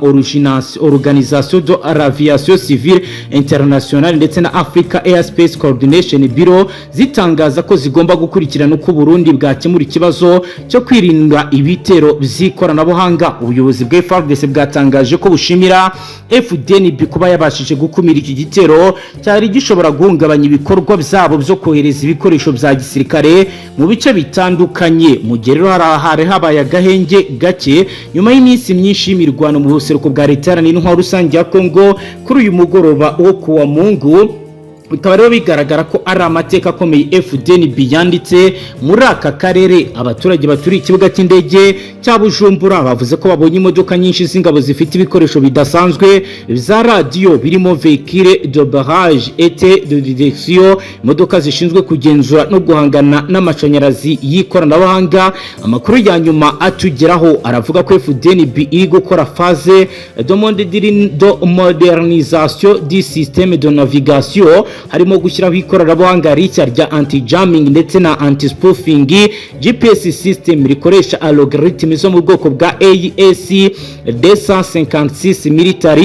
Organisation de l'Aviation Civile Internationale ndetse na Africa Airspace Coordination Bureau zitangaza ko zigomba gukurikirana uko Burundi bwakemura ikibazo cyo kwirinda ibitero by'ikoranabuhanga. Ubuyobozi bwa FARDC bwatangaje ko bushimira Fdnb kuba yabashije gukumira iki gitero cyari gishobora guhungabanya ibikorwa byabo byo kohereza ibikoresho bya gisirikare mu bice bitandukanye. Mu gihe rero hari habaye agahenge gake nyuma y'iminsi myinshi y'imirwano mu buseruko bwa leta n'intwaro rusange ya Kongo kuri uyu mugoroba wo kuwa Mungu. Bikaba rero bigaragara ko ari amateka akomeye Fdnb yanditse muri aka karere. Abaturage baturiye ikibuga cy'indege cya Bujumbura bavuze ko babonye imodoka nyinshi z'ingabo zifite ibikoresho bidasanzwe za radio birimo véhicule de barrage et de direction, imodoka zishinzwe kugenzura no guhangana n'amashanyarazi y'ikoranabuhanga. Amakuru ya nyuma atugeraho aravuga ko Fdnb iri gukora phase de modernisation du système de navigation, harimo gushyiraho ikoranabuhanga rishya rya anti-jamming ndetse na anti-spoofing. GPS system rikoresha algorithm zo mu bwoko bwa AES 256 military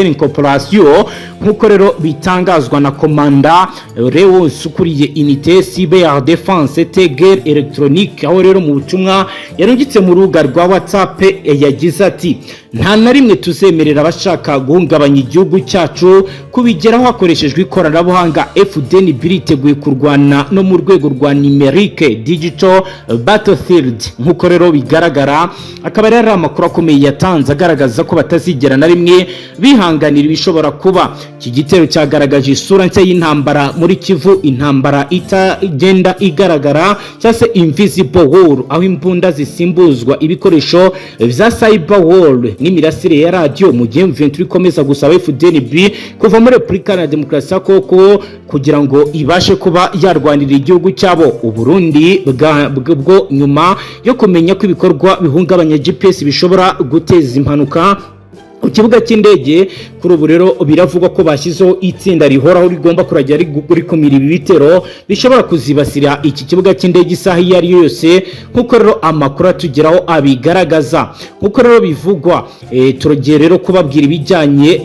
incorporation, nkuko rero bitangazwa na komanda Leo Sukuriye unité cyber défense et guerre électronique. Aho rero mu butumwa yarungitse mu rubuga rwa WhatsApp yagize ati nta na rimwe tuzemerera abashaka guhungabanya igihugu cyacu kubigeraho hakoreshejwe ikoranabuhanga. Fdnb iriteguye kurwana no mu rwego rwa numerique digital battlefield. Nkuko rero bigaragara akaba ari amakuru akomeye yatanze agaragaza ko batazigera na rimwe bihanganira ibishobora kuba. Iki gitero cyagaragaje isura nshya y'intambara muri Kivu, intambara itagenda igaragara cyangwa se invisible war, aho imbunda zisimbuzwa ibikoresho bya cyber war n'imirasire ya radio. Mu gihe M23 ikomeza gusaba Fdnb kuva muri Repubulika ya Demokarasi ya Kongo kugira ngo ibashe kuba yarwanirira igihugu cyabo. Uburundi bwo nyuma yo kumenya ko ibikorwa bihungabanya GPS bishobora guteza impanuka ku kibuga cy'indege, kuri ubu rero biravugwa ko bashyizeho itsinda rihoraho rigomba kurajya rikumira ibi bitero bishobora kuzibasira iki kibuga cy'indege isaha iyo ari yose. Nkuko rero amakuru atugeraho abigaragaza, nkuko rero bivugwa, turogeye rero kubabwira ibijyanye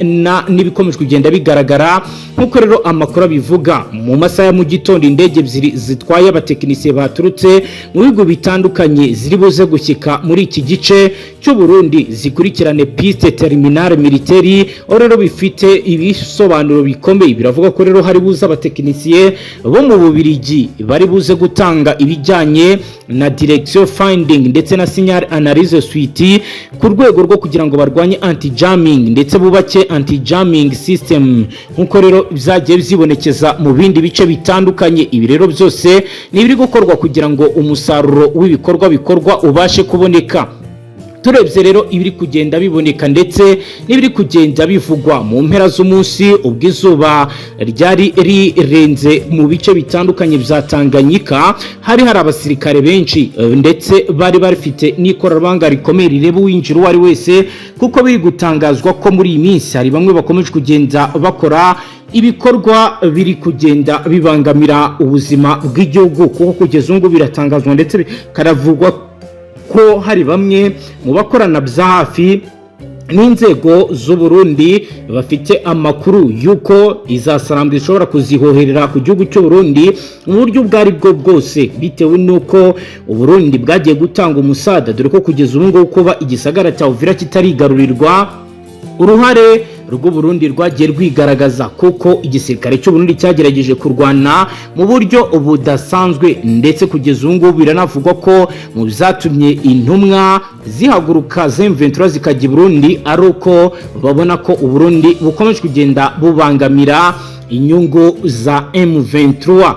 n'ibikomeje kugenda bigaragara. Nkuko rero amakuru abivuga, mu masaha ya mu gitondo indege ebyiri zitwaye abatekinisiye baturutse mu bigo bitandukanye ziri buze gushyika muri iki gice cy'u Burundi zikurikirane piste terminal seminare militaire rero bifite ibisobanuro bikomeye. Biravuga ko rero hari buza abatekinisiye bo mu Bubiligi bari buze gutanga ibijyanye na direction finding ndetse na signal analyse suite ku rwego rwo kugira ngo barwanye anti jamming ndetse bubake anti jamming system nkuko rero byagiye bizibonekeza mu bindi bice bitandukanye. Ibi rero byose ni biri gukorwa kugira ngo umusaruro w'ibikorwa bikorwa ubashe kuboneka. Turebye rero ibiri kugenda biboneka ndetse n'ibiri kugenda bivugwa mu mpera z'umunsi ubwizuba ryari rirenze mu bice bitandukanye bya Tanganyika, hari abasirikare benshi ndetse bari bafite n'ikoranabuhanga rikomeye rireba uwinjira uwo ari wese, kuko biri gutangazwa ko muri iyi minsi hari bamwe bakomeje kugenda bakora ibikorwa biri kugenda bibangamira ubuzima bw'igihugu, kuko kugeza ubu biratangazwa ndetse bikaravugwa ko hari bamwe mu bakorana bya hafi n'inzego z'u Burundi bafite amakuru yuko izasarambwe ishobora kuzihoherera ku gihugu cy'u Burundi mu buryo bwari bwo bwose, bitewe nuko u Burundi bwagiye gutanga umusada, dore ko kugeza ubu ngubu kuba igisagara cya Uvira kitarigarurirwa uruhare rw'u Burundi rwagiye rwigaragaza, kuko igisirikare cy'u Burundi cyagerageje kurwana mu buryo budasanzwe, ndetse kugeza ubu ngubu biranavugwa ko mu byatumye intumwa zihaguruka M23 zikajya i Burundi ari uko babona ko u Burundi bukomeje kugenda bubangamira inyungu za M23.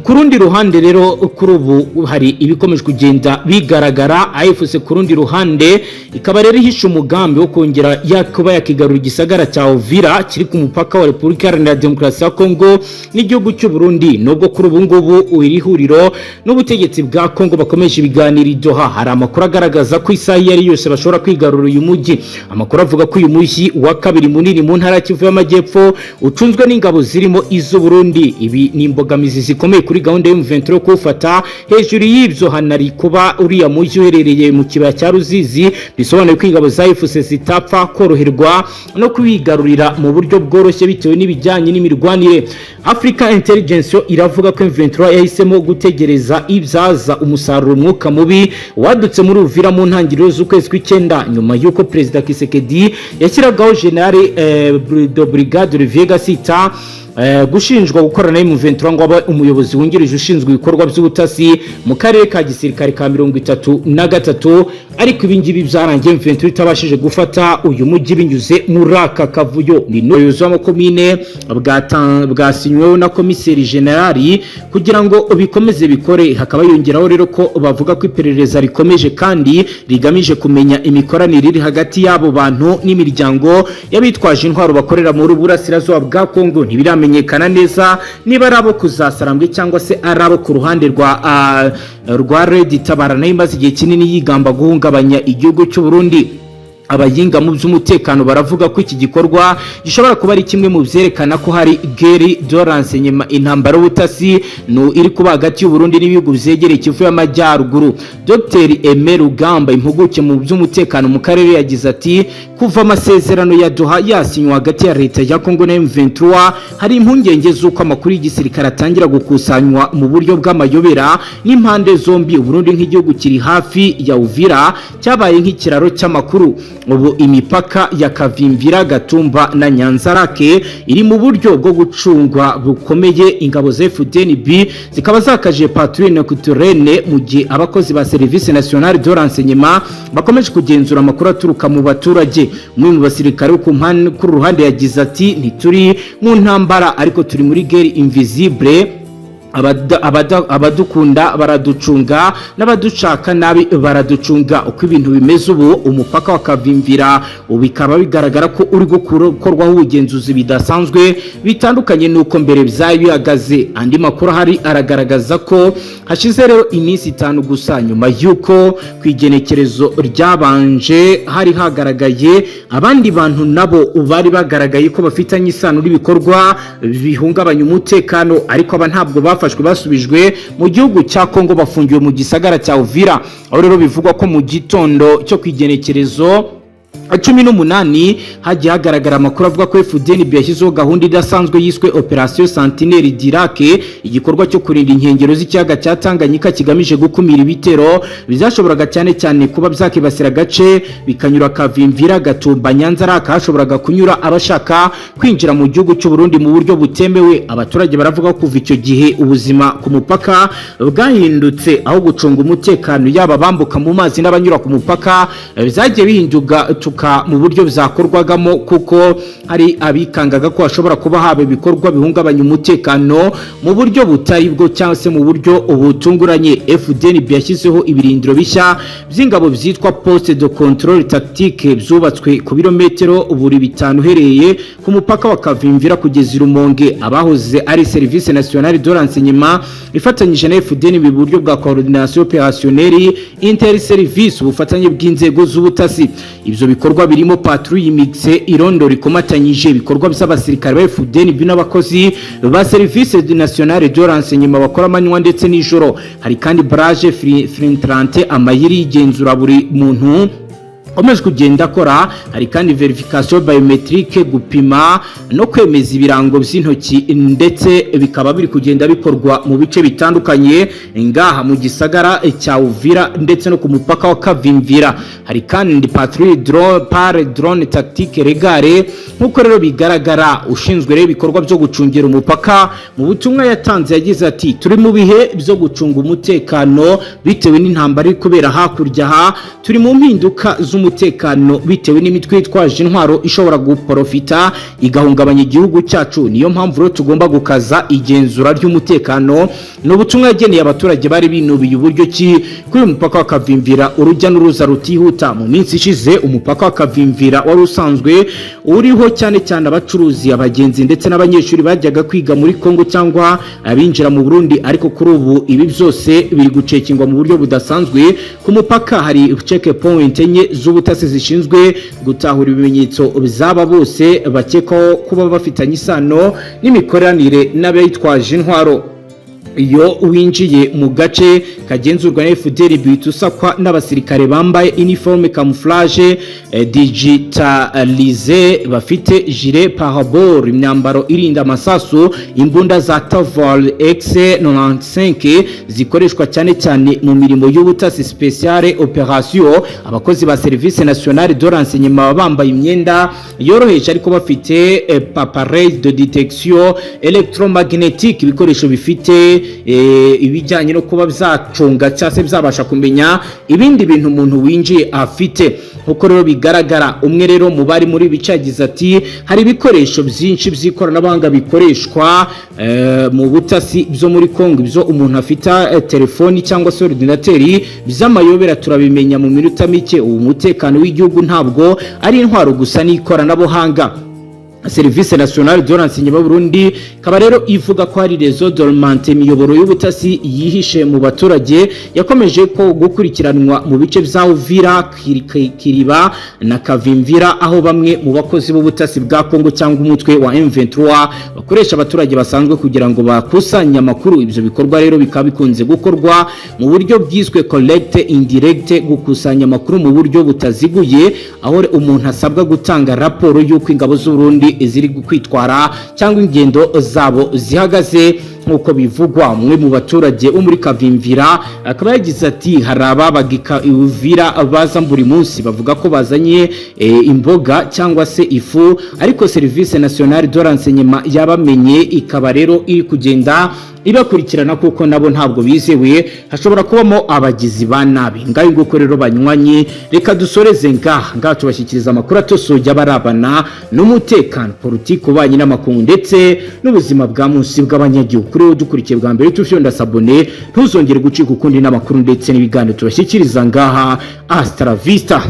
Ku rundi ruhande rero kuri ubu hari ibikomeje kugenda bigaragara, AFC ku rundi ruhande ikaba rero ihisha umugambi wo kongera yakuba yakigarura igisagara cya Uvira kiri ku mupaka wa Repubulika Iharanira Demokarasi ya Kongo n'igihugu cy'u Burundi, nubwo kuri ubu ngubu iri huriro n'ubutegetsi bwa Kongo bakomeje ibiganiro i Doha. Hari amakuru agaragaza ko isaha yari yose bashobora kwigarura uyu mujyi. Amakuru avuga ko uyu mujyi wa kabiri munini mu ntara ya Kivu y'Amajyepfo ucunzwe n'ingabo zirimo iz'u Burundi. Ibi ni imbogamizi zikomeye kuri gahunda y'M23 yo kufata. Hejuru y'ibyo hanari kuba uriya mujyi uherereye mu kibaya cya Ruzizi, bisobanuye ko ingabo za AFC zitapfa koroherwa no kwigarurira mu buryo bworoshye bitewe n'ibijyanye n'imirwanire. Africa Intelligence iravuga ko M23 yahisemo gutegereza ibyaza umusaruro umwuka mubi wadutse muri Uvira mu ntangiriro z'ukwezi kw'icyenda, nyuma y'uko Perezida Kisekedi yashyiragaho General de Brigade Olivier Gasita gushinjwa gukorana na M23 ngo abe umuyobozi wungirije ushinzwe ibikorwa by'ubutasi mu karere ka gisirikare ka 33, ariko ibingibi byarangiye M23 itabashije gufata uyu mujyi binyuze muri aka kavuyo. Ni n'ubuyobozi w'amakomine bwasinyweho na komiseri generali kugira ngo bikomeze bikore. Hakaba yongeraho rero ko bavuga ko iperereza rikomeje kandi rigamije kumenya imikoranire iri hagati y'abo bantu n'imiryango y'abitwaje intwaro bakorera muri burasirazuba bwa Kongo. Ntibiramenyekana neza niba ari abo kuzasarambwe cyangwa se ari abo ku ruhande rwa Red Tabara nayo imaze igihe kinini yigamba guhungabanya igihugu cy'u Burundi. Abayinga mu by'umutekano baravuga ko iki gikorwa gishobora kuba ari kimwe mu byerekana ko hari guerre de renseignement, intambara y'ubutasi no iri kuba hagati y'u Burundi n'ibihugu byegereye Kivu y'Amajyaruguru. Dr Aimé Rugamba, impuguke mu by'umutekano mu karere, yagize ati kuva amasezerano ya Doha yasinywa hagati ya leta ya Kongo na M23 hari impungenge z'uko amakuru y'igisirikare atangira gukusanywa mu buryo bw'amayobera n'impande zombi. U Burundi nk'igihugu kiri hafi ya Uvira cyabaye nk'ikiraro cy'amakuru. Ubu imipaka ya Kavimvira, Gatumba na Nyanzarake iri mu buryo bwo gucungwa bukomeye. Ingabo za Fdnb zikaba zakaje patrouille nocturne mu gihe abakozi ba Service National de Renseignement bakomeje kugenzura amakuru aturuka mu baturage. Umwe mu basirikare ku ruhande yagize ati ntituri mu ntambara ariko turi muri guerre invisible. Abadukunda baraducunga n'abadushaka nabi baraducunga. Uko ibintu bimeze ubu, umupaka wa Kavimvira bikaba bigaragara ko uri gukorwaho ubugenzuzi bidasanzwe bitandukanye nuko mbere byari bihagaze. Andi makuru hari aragaragaza ko hashize rero iminsi 5 gusa nyuma y'uko kwigenekerezo ryabanje hari hagaragaye abandi bantu nabo bari bagaragaye ko bafitanye isano n'ibikorwa bihungabanya umutekano, ariko aba ntabwo bafashwe basubijwe mu gihugu cya Kongo, bafungiwe mu gisagara cya Uvira. Aho rero bivugwa ko mu gitondo cyo kwigenekerezo 18 hagiye hagaragara amakuru avuga ko Fdnb yashyizeho gahunda idasanzwe yiswe Operation Sentinelle d'Iraq, igikorwa cyo kurinda inkengero z'ikiyaga cya Tanganyika kigamije gukumira ibitero bizashoboraga cyane kuba byakibasira agace bikanyura Kavimvira, Gatumba, Nyanza, hashoboraga kunyura abashaka kwinjira mu gihugu cy'u Burundi mu buryo butemewe. Abaturage baravuga ko kuva icyo gihe ubuzima ku mupaka bwahindutse, aho gucunga umutekano yaba bambuka mu mazi n'abanyura ku mupaka bizagiye bihinduka mu buryo bizakorwagamo, kuko hari abikangaga ko hashobora kuba haba ibikorwa bihungabanya umutekano mu buryo butari bwo cyangwa se mu buryo ubutunguranye. Fdnb yashyizeho ibirindiro bishya by'ingabo byitwa poste de contrôle tactique byubatswe ku birometero buri 5 uhereye ku mupaka wa Kavimvira kugeza Rumonge. Abahoze ari Service National de Renseignement ifatanyije na Fdnb mu buryo bwa coordination opérationnelle inter-service, ubufatanye bw'inzego z'ubutasi. Ibyo bikorwa birimo patrouille mixe, irondo rikomatanyije, ibikorwa by'abasirikare ba Fdnb n'abakozi ba Service National de Renseignement bakora amanywa ndetse n'ijoro. Hari kandi barrage filtrante, amayiri y'igenzura buri muntu omeje kugenda akora. Hari kandi verification biometrique, gupima no kwemeza ibirango by'intoki, ndetse bikaba biri kugenda bikorwa mu bice bitandukanye ngaha mu gisagara cya Uvira ndetse no ku mupaka wa Kavimvira. Hari kandi patrouille drone tactique regare, nkuko rero bigaragara ushinzwe rero ibikorwa byo gucungira umupaka mu butumwa yatanze yagize ati turi mu bihe byo gucunga umutekano bitewe n'intambara iri kubera hakurya turi mu mpinduka z'umutekano bitewe n'imitwe yitwaje intwaro ishobora guprofita igahungabanya igihugu cyacu. Niyo mpamvu rero tugomba gukaza igenzura ry'umutekano. No butumwa yageneye abaturage bari binubiye uburyo ki kuri umupaka wa Kavimvira urujya n'uruza rutihuta. Mu minsi ishize umupaka wa Kavimvira wari usanzwe uriho cyane abacuruzi, abagenzi ndetse n'abanyeshuri bajyaga kwiga muri Kongo cyangwa abinjira mu Burundi, ariko kuri ubu ibi byose biri gucekingwa mu buryo budasanzwe. Ku mupaka hari check point enye z'ubutasi zishinzwe gutahura ibimenyetso bizaba bose bakekwaho kuba bafitanye isano n'imikoranire n'abayitwaje intwaro. Iyo winjiye mu gace kagenzurwa na Fdnb bitusakwa n'abasirikare bambaye uniforme camouflage digitalisé, bafite gilet pare-bord, imyambaro irinda amasasu, imbunda za Taval X95 zikoreshwa cyane mu mirimo y'ubutasi spéciale opération. Abakozi ba Service National de Renseignement bambaye imyenda yoroheje ariko bafite appareil de détection électromagnétique, ibikoresho bifite ibijyanye no kuba bzacunga cyase byabasha kumenya ibindi bintu umuntu winjiye afite. Uko rero bigaragara, umwe rero mu bari muri bicagize ati hari ibikoresho byinshi by'ikoranabuhanga bikoreshwa mu butasi byo muri Kongo, byo umuntu afite telefoni cyangwa se ordinateri by'amayobera turabimenya mu minota mike. Umutekano w'igihugu ntabwo ari intwaro gusa n'ikoranabuhanga. Service National de Renseignement Burundi kaba rero ivuga ko hari réseau dormant, imiyoboro y'ubutasi yihishe mu baturage yakomeje ko gukurikiranwa mu bice bya Uvira, Kiriba na Kavimvira, aho bamwe mu bakozi b'ubutasi bwa Kongo cyangwa umutwe wa M23 bakoresha abaturage basanzwe kugira ngo bakusanye amakuru. Ibyo bikorwa rero bikaba bikunze gukorwa mu buryo bwiswe collect indirect, gukusanya amakuru mu buryo butaziguye, aho umuntu asabwa gutanga raporo y'uko ingabo z'u Burundi ziri kwitwara cyangwa ingendo zabo zihagaze. Nkuko bivugwa, umwe mu baturage bo muri Kavimvira akaba yagize ati hari ababagika Uvira baza buri munsi bavuga ko bazanye imboga cyangwa se ifu, ariko Service National de Renseignement yabamenye ikaba rero iri kugenda ibakurikirana kuko nabo ntabwo bizewe hashobora kubamo abagizi ba nabi. Ngayo nguko rero banywanyi, reka dusoreze ngaha tubashyikiriza amakuru atosoje abarabana n'umutekano, politiki, ububanyi n'amakungu ndetse n'ubuzima bwa munsi bw'abanyagihugu. Kuri wowe dukurikiye bwa mbere tufyonda sabone, ntuzongere gucika ukundi n'amakuru ndetse n'ibiganiro tubashyikiriza ngaha. Hasta la vista.